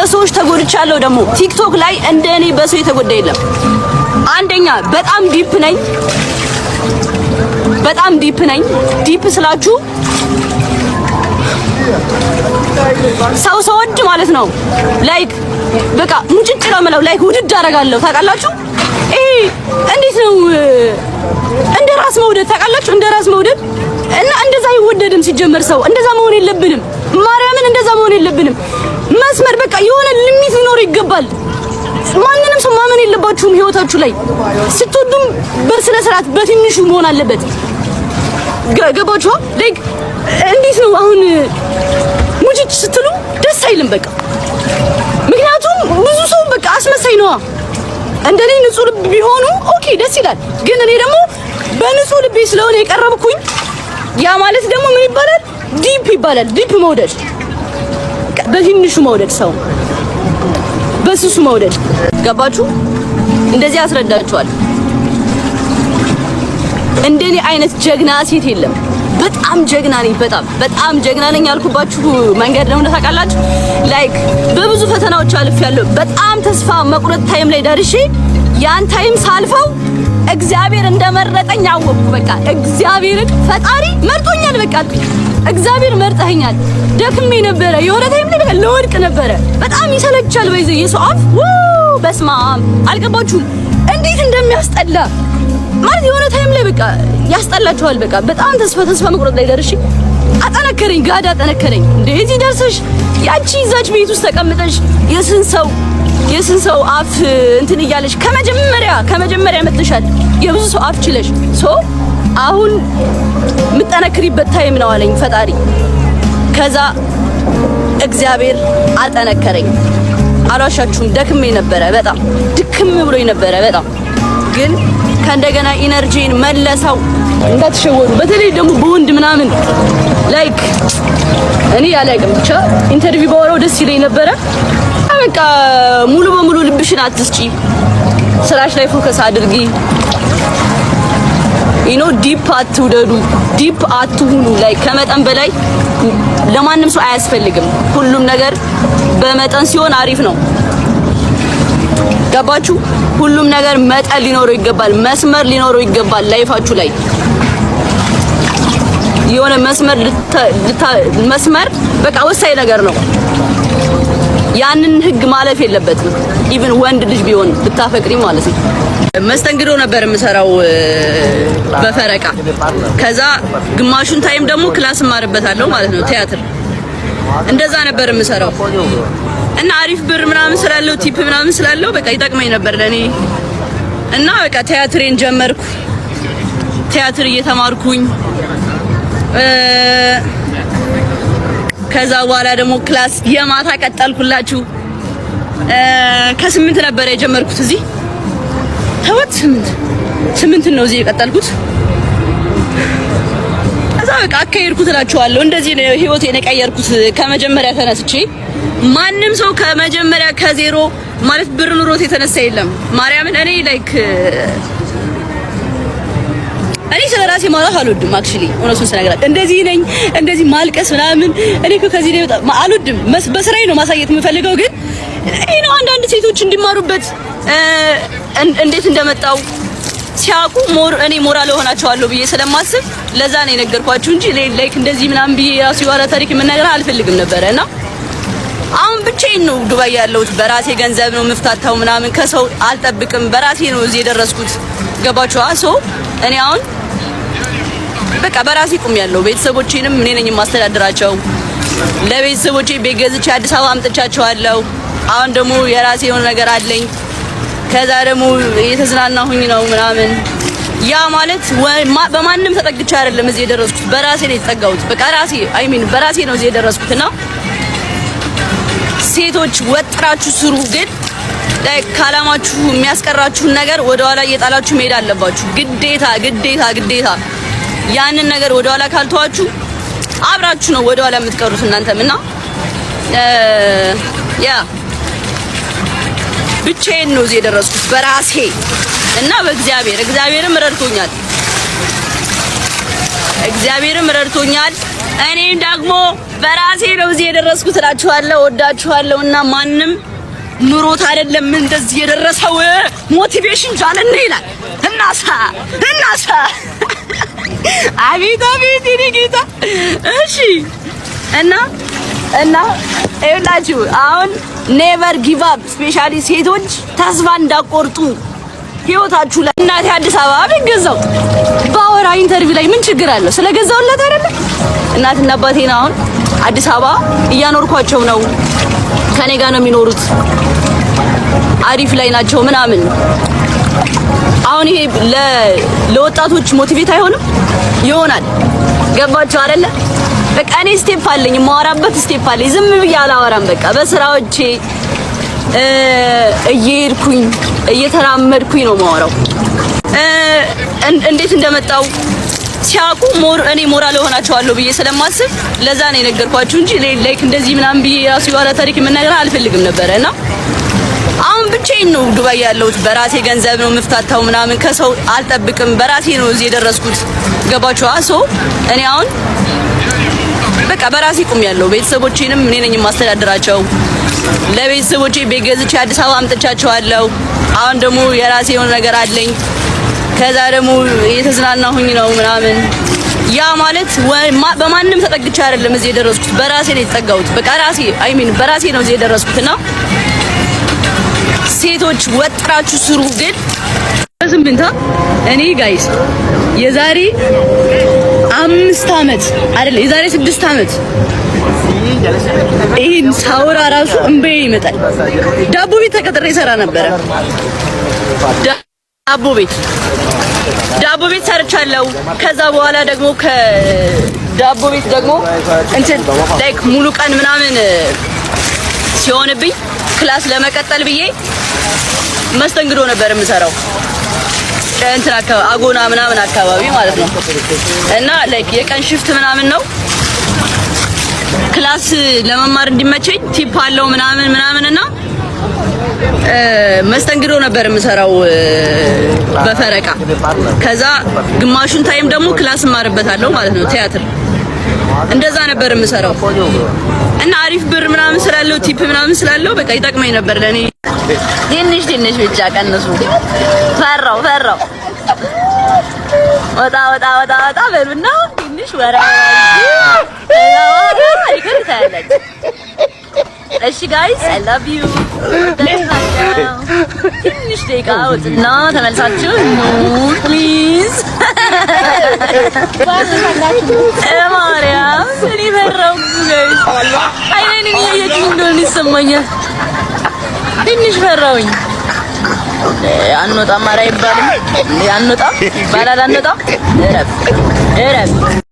በሰዎች ተጎድቻለሁ። ደግሞ ቲክቶክ ላይ እንደኔ በሰው የተጎዳ የለም። አንደኛ በጣም ዲፕ ነኝ። ዲፕ ስላችሁ ሰው ወድ ማለት ነው። ላይክ በቃ ሙጭጭ ነው የምለው። ላይክ ውድድ አደርጋለሁ። ታውቃላችሁ? እንዴት ነው እንደ ራስ መውደድ ታውቃላችሁ? እንደ ራስ መውደድ እና እንደዛ አይወደድም። ሲጀመር ሰው እንደዛ መሆን የለብንም። ማርያምን እንደዛ መሆን የለብንም። መስመር በቃ የሆነ ሊሚት ሊኖር ይገባል። ማንንም ሰው ማመን የለባችሁም። ህይወታችሁ ላይ ስትወዱም በስነ ስርዓት በትንሹ መሆን አለበት። ገባችሁ? ላይክ እንዴት ነው አሁን ሙጭጭ ስትሉ ደስ አይልም። በቃ ምክንያቱም ብዙ ሰው በቃ አስመሳይ ነው። እንደኔ ንጹህ ልብ ቢሆኑ ኦኬ ደስ ይላል። ግን እኔ ደግሞ በንጹህ ልቤ ስለሆነ የቀረብኩኝ ያ ማለት ደግሞ ምን ይባላል? ዲፕ ይባላል። ዲፕ መውደድ፣ በትንሹ መውደድ፣ ሰው በስሱ መውደድ። ገባችሁ? እንደዚህ ያስረዳችኋል። እንደኔ አይነት ጀግና ሴት የለም። በጣም ጀግና ነኝ። በጣም ጀግና ነኝ ያልኩባችሁ መንገድ ነው ታውቃላችሁ። ላይክ በብዙ ፈተናዎች አልፌያለሁ። በጣም ተስፋ መቁረጥ ታይም ላይ ደርሼ ያን ታይም ሳልፈው እግዚአብሔር እንደመረጠኝ አወቅኩ። በቃ እግዚአብሔርን ፈጣሪ መርጦኛል። በቃ እግዚአብሔር መርጠኸኛል። ደክሜ ነበረ የሆነ ታይም ላይ በቃ ለወድቅ ነበረ። በጣም ይሰለቻል። በይዘ የሰው አፍ በስማም አልገባችሁም እንዴት እንደሚያስጠላ ማለት የሆነ ታይም ላይ በቃ ያስጠላችኋል። በቃ በጣም ተስፋ መቁረጥ ላይ ደርሼ አጠነከረኝ። ጋዳ አጠነከረኝ። እንደዚህ ደርሰሽ ያቺ ይዛች ቤት ውስጥ ተቀምጠሽ የስን ሰው አፍ እንትን እያለሽ ከመጀመሪያ መጥተሻል። የብዙ ሰው አፍ ችለሽ አሁን የምጠነክሪበት ታይም ነው አለኝ ፈጣሪ። ከዛ እግዚአብሔር አጠነከረኝ። አልዋሻችሁም፣ ደክሜ ነበረ። በጣም ድክም ብሎኝ ነበረ በጣም ግን ከእንደገና ኢነርጂን መለሰው። እንዳትሸወዱ። በተለይ ደግሞ በወንድ ምናምን ላይክ እኔ ያላቅም ብቻ ኢንተርቪው ባወራው ደስ ይለኝ ነበረ። በቃ ሙሉ በሙሉ ልብሽን አትስጪ፣ ስራሽ ላይ ፎከስ አድርጊ። ዲፕ አትውደዱ፣ ዲፕ አትሁኑ። ላይክ ከመጠን በላይ ለማንም ሰው አያስፈልግም። ሁሉም ነገር በመጠን ሲሆን አሪፍ ነው። ገባችሁ? ሁሉም ነገር መጠን ሊኖረው ይገባል፣ መስመር ሊኖረው ይገባል። ላይፋችሁ ላይ የሆነ መስመር በቃ ወሳኝ ነገር ነው። ያንን ህግ ማለፍ የለበትም። ኢቭን ወንድ ልጅ ቢሆን ብታፈቅሪ ማለት ነው። መስተንግዶ ነበር የምሰራው በፈረቃ። ከዛ ግማሹን ታይም ደግሞ ክላስ እማርበታለሁ ማለት ነው፣ ቲያትር። እንደዛ ነበር የምሰራው እና አሪፍ ብር ምናምን ስላለው ቲፕ ምናምን ስላለው በቃ ይጠቅመኝ ነበር ለኔ። እና በቃ ቲያትሬን ጀመርኩ። ቲያትር እየተማርኩኝ ከዛ በኋላ ደግሞ ክላስ የማታ ቀጠልኩላችሁ። ከ8 ነበር የጀመርኩት እዚህ ተወት 8 ነው እዚህ የቀጠልኩት። ከዛ በቃ አካሄድኩት እላችኋለሁ። እንደዚህ ነው ህይወቴን የቀየርኩት ከመጀመሪያ ተነስቼ። ማንም ሰው ከመጀመሪያ ከዜሮ ማለት ብር ኑሮት የተነሳ የለም። ማርያምን እኔ ላይክ እኔ ስለራሴ ማለት አልወድም። አክቹሊ እውነቱን ስነግራችሁ እንደዚህ ነኝ፣ እንደዚህ ማልቀስ ምናምን እኔ ከዚህ ላይ አልወድም። በስራዬ ነው ማሳየት የምፈልገው። ግን እኔ ነው አንዳንድ ሴቶች እንዲማሩበት እንዴት እንደመጣው ሲያውቁ እኔ ሞራል ሆናቸዋለሁ ብዬ ስለማስብ ለዛ ነው የነገርኳችሁ እንጂ ላይክ እንደዚህ ምናምን ብዬ ራሱ የዋላ ታሪክ መናገር አልፈልግም ነበርና አሁን ብቻዬን ነው ዱባይ ያለሁት። በራሴ ገንዘብ ነው የምፍታታው ምናምን ከሰው አልጠብቅም። በራሴ ነው እዚህ የደረስኩት። ገባችኋ? እኔ አሁን በቃ በራሴ ቁም ያለው ቤተሰቦቼንም እኔ ነኝ የማስተዳድራቸው። ለቤተሰቦቼ ቤት ገዝቼ አዲስ አበባ አምጥቻቸዋለሁ። አሁን ደግሞ የራሴ የሆነ ነገር አለኝ። ከዛ ደግሞ እየተዝናናሁኝ ነው ምናምን። ያ ማለት በማንም ተጠግቼ አይደለም እዚህ የደረስኩት፣ በራሴ ነው የተጠጋሁት። በቃ በራሴ ነው እዚህ የደረስኩትና ሴቶች ወጥራችሁ ስሩ። ግን ካላማችሁ የሚያስቀራችሁን ነገር ወደ ኋላ እየጣላችሁ መሄድ አለባችሁ። ግዴታ ያንን ነገር ወደ ኋላ ካልተዋችሁ አብራችሁ ነው ወደ ኋላ የምትቀሩት እናንተም። እና ያ ብቻዬን ነው እዚህ የደረስኩት በራሴ እና እግዚአብሔርም ረድቶኛል። እኔም ደግሞ በራሴ ነው እዚህ የደረስኩት እላችኋለሁ። ወዳችኋለሁ እና ማንም ኑሮት አይደለም እንደዚህ የደረሰው ሞቲቬሽን ቻለና ይላል እናሳ አቤት የኔ ጌታ። እሺ እና ይኸውላችሁ አሁን ኔቨር ጊቭ አፕ ስፔሻሊ ሴቶች ተስፋ እንዳቆርጡ ህይወታችሁ ላይ እናቴ አዲስ አበባ ቢገዛው ባወራ ኢንተርቪው ላይ ምን ችግር አለው? ስለገዛውለት አይደለ? እናትና አባቴን አሁን አዲስ አበባ እያኖርኳቸው ነው። ከኔ ጋር ነው የሚኖሩት። አሪፍ ላይ ናቸው ምናምን። አሁን ይሄ ለወጣቶች ሞቲቬት አይሆንም? ይሆናል። ገባችሁ አይደለ? በቃ እኔ ስቴፕ አለኝ፣ የማወራበት ስቴፕ አለኝ። ዝም ብዬ አላወራም። በቃ በስራዎቼ እየሄድኩኝ እየተራመድኩኝ ነው የማወራው። እንዴት እንደመጣው ሲያውቁ እኔ ሞራል ሆናቸዋለሁ ብዬ ስለማስብ ለዛ ነው የነገርኳችሁ እንጂ ላይክ እንደዚህ ምናምን ብዬ ራሱ የኋላ ታሪክ መናገር አልፈልግም ነበርና አሁን ብቻዬን ነው ዱባይ ያለሁት። በራሴ ገንዘብ ነው የምፍታታው ምናምን ከሰው አልጠብቅም። በራሴ ነው እዚህ የደረስኩት። ገባችሁ? እኔ አሁን በቃ በራሴ ቆሜያለሁ። ቤተሰቦቼንም እኔ ነኝ የማስተዳድራቸው። ለቤተሰቦቼ ቤት ገዝቼ አዲስ አበባ አምጥቻቸዋለሁ። አሁን ደግሞ የራሴ የሆነ ነገር አለኝ። ከዛ ደግሞ እየተዝናናሁኝ ነው ምናምን። ያ ማለት በማንም ተጠግቼ አይደለም እዚህ የደረስኩት። በራሴ ነው የተጠጋሁት። በቃ በራሴ ነው እዚህ የደረስኩትና ሴቶች ወጥራችሁ ስሩ። ግን በስምንታ እኔ ጋይስ የዛሬ 5 አመት አይደለ የዛሬ 6 አመት ይሄን ሳውራ ራሱ እንበይ ይመጣል። ዳቦ ቤት ተቀጥሬ ሰራ ነበረ። ዳቦ ቤት ሰርቻለሁ። ከዛ በኋላ ደግሞ ከዳቦ ቤት ደግሞ እንትን ላይክ ሙሉ ቀን ምናምን ሲሆንብኝ ክላስ ለመቀጠል ብዬ መስተንግዶ ነበር የምሰራው። እንትን አጎና ምናምን አካባቢ ማለት ነው። እና ላይክ የቀን ሽፍት ምናምን ነው። ክላስ ለመማር እንዲመቸኝ ቲፕ አለው ምናምንና መስተንግዶ ነበር የምሰራው በፈረቃ። ከዛ ግማሹን ታይም ደግሞ ክላስ እማርበታለሁ ማለት ነው፣ ቲያትር። እንደዛ ነበር የምሰራው እና አሪፍ ብር ምናምን ስላለው ቲፕ ምናምን ስላለው በቃ ይጠቅመኝ ነበር ለኔ። ትንሽ ብቻ ቀነሱ። ፈራው ወጣ በሉና ትንሽ ወራ ይከታለች። እሺ ጋይስ አይ ላቭ ዩ። ትንሽ ደቂቃ ወጥና ተመልሳችሁ ፕሊዝ። ማርያም እኔ ፈራሁ ጋይስ። አይኔን እያየችኝ እንደሆነ ይሰማኛል። ትንሽ ፈራሁኝ። አንወጣም ኧረ አይባልም። አንወጣም ይባላል። አንወጣም እረፍ